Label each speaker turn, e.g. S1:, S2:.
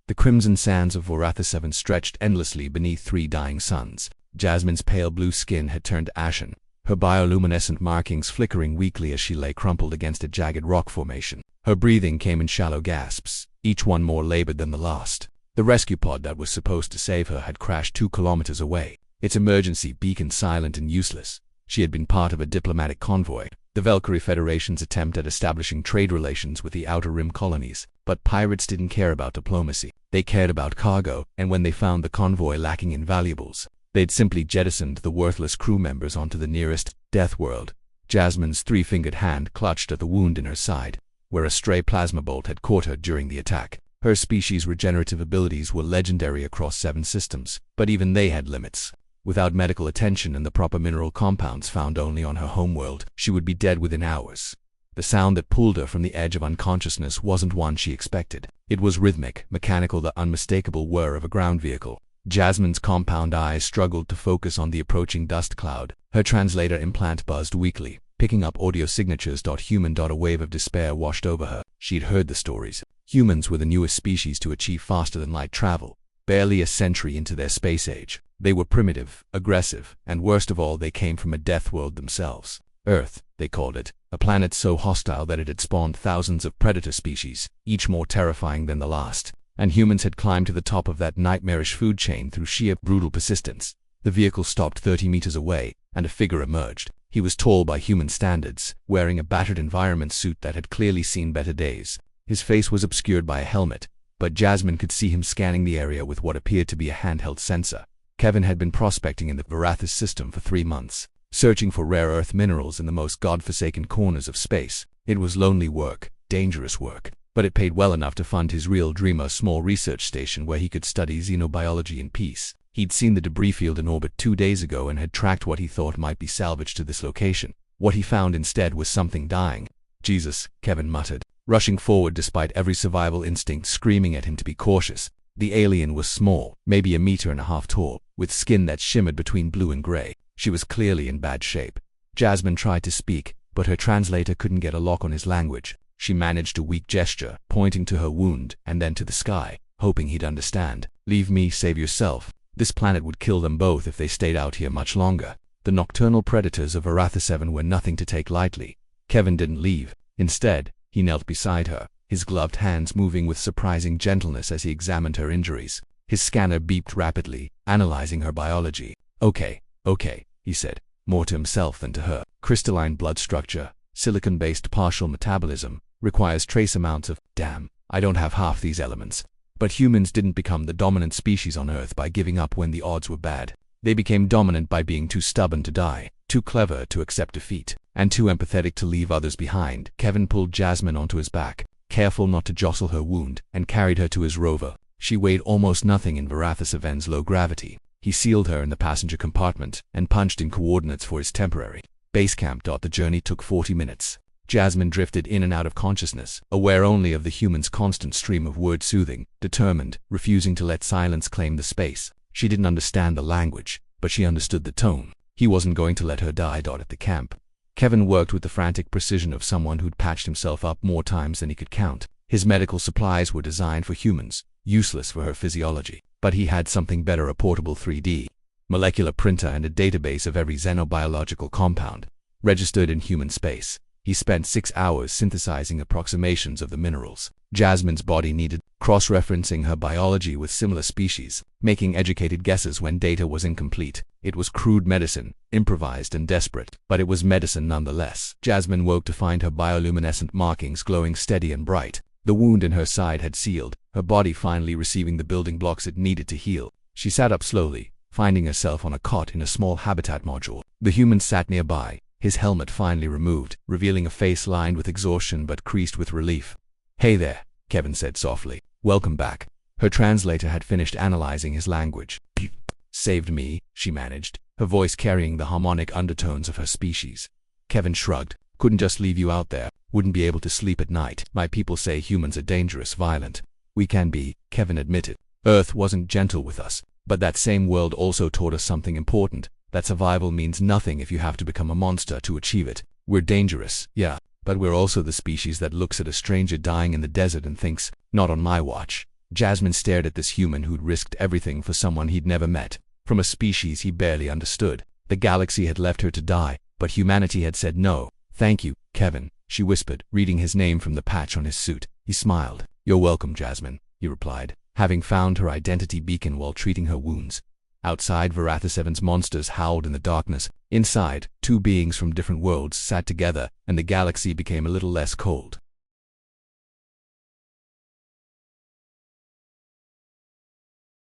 S1: The crimson sands of Varatha 7 stretched endlessly beneath 3 dying suns. Jasmine's pale blue skin had turned ashen, her bioluminescent markings flickering weakly as she lay crumpled against a jagged rock formation. Her breathing came in shallow gasps, each one more labored than the last. The rescue pod that was supposed to save her had crashed 2 kilometers away, its emergency beacon silent and useless. She had been part of a diplomatic convoy, the Valkyrie Federation's attempt at establishing trade relations with the Outer Rim colonies. But pirates didn't care about diplomacy. They cared about cargo, and when they found the convoy lacking in valuables, they'd simply jettisoned the worthless crew members onto the nearest death world. Jasmine's 3-fingered hand clutched at the wound in her side, where a stray plasma bolt had caught her during the attack. Her species' regenerative abilities were legendary across 7 systems, but even they had limits. Without medical attention and the proper mineral compounds found only on her homeworld, she would be dead within hours. The sound that pulled her from the edge of unconsciousness wasn't one she expected. It was rhythmic, mechanical, the unmistakable whir of a ground vehicle. Jasmine's compound eyes struggled to focus on the approaching dust cloud. Her translator implant buzzed weakly, picking up audio signatures. Human. A wave of despair washed over her. She'd heard the stories. Humans were the newest species to achieve faster-than-light travel, barely a century into their space age. They were primitive, aggressive, and worst of all, they came from a death world themselves. Earth, they called it, a planet so hostile that it had spawned thousands of predator species, each more terrifying than the last. And humans had climbed to the top of that nightmarish food chain through sheer brutal persistence. The vehicle stopped 30 meters away, and a figure emerged. He was tall by human standards, wearing a battered environment suit that had clearly seen better days. His face was obscured by a helmet, but Jasmine could see him scanning the area with what appeared to be a handheld sensor. Kevin had been prospecting in the Varatha system for 3 months, searching for rare earth minerals in the most godforsaken corners of space. It was lonely work, dangerous work, but it paid well enough to fund his real dream, a small research station where he could study xenobiology in peace. He'd seen the debris field in orbit 2 days ago and had tracked what he thought might be salvaged to this location. What he found instead was something dying. Jesus, Kevin muttered, rushing forward despite every survival instinct screaming at him to be cautious. The alien was small, maybe 1.5 meters tall, with skin that shimmered between blue and gray. She was clearly in bad shape. Jasmine tried to speak, but her translator couldn't get a lock on his language. She managed a weak gesture, pointing to her wound and then to the sky, hoping he'd understand. Leave me, save yourself. This planet would kill them both if they stayed out here much longer. The nocturnal predators of Varatha 7 were nothing to take lightly. Kevin didn't leave. Instead, he knelt beside her, his gloved hands moving with surprising gentleness as he examined her injuries. His scanner beeped rapidly, analyzing her biology. Okay, he said, more to himself than to her. Crystalline blood structure, silicon-based partial metabolism, requires trace amounts of, damn, I don't have half these elements. But humans didn't become the dominant species on Earth by giving up when the odds were bad. They became dominant by being too stubborn to die, too clever to accept defeat, and too empathetic to leave others behind. Kevin pulled Jasmine onto his back, careful not to jostle her wound, and carried her to his rover. She weighed almost nothing in Varatha 7's low gravity. He sealed her in the passenger compartment and punched in coordinates for his temporary base camp. The journey took 40 minutes. Jasmine drifted in and out of consciousness, aware only of the human's constant stream of words, soothing, determined, refusing to let silence claim the space. She didn't understand the language, but she understood the tone. He wasn't going to let her die. At the camp, Kevin worked with the frantic precision of someone who'd patched himself up more times than he could count. His medical supplies were designed for humans, useless for her physiology. But he had something better, a portable 3D molecular printer and a database of every xenobiological compound registered in human space. He spent 6 hours synthesizing approximations of the minerals Jasmine's body needed, cross-referencing her biology with similar species, making educated guesses when data was incomplete. It was crude medicine, improvised and desperate, but it was medicine nonetheless. Jasmine woke to find her bioluminescent markings glowing steady and bright. The wound in her side had sealed, her body finally receiving the building blocks it needed to heal. She sat up slowly, finding herself on a cot in a small habitat module. The human sat nearby, his helmet finally removed, revealing a face lined with exhaustion but creased with relief. Hey there, Kevin said softly. Welcome back. Her translator had finished analyzing his language. Saved me, she managed, her voice carrying the harmonic undertones of her species. Kevin shrugged. Couldn't just leave you out there. Wouldn't be able to sleep at night. My people say humans are dangerous, violent. We can be, Kevin admitted. Earth wasn't gentle with us, but that same world also taught us something important, that survival means nothing if you have to become a monster to achieve it. We're dangerous, yeah, but we're also the species that looks at a stranger dying in the desert and thinks, not on my watch. Jasmine stared at this human who'd risked everything for someone he'd never met, from a species he barely understood. The galaxy had left her to die, but humanity had said no. "Thank you, Kevin," she whispered, reading his name from the patch on his suit. He smiled. "You're welcome, Jasmine," he replied, having found her identity beacon while treating her wounds. Outside, Varatha-7's monsters howled in the darkness. Inside, two beings from different worlds sat together, and the galaxy became a little less cold.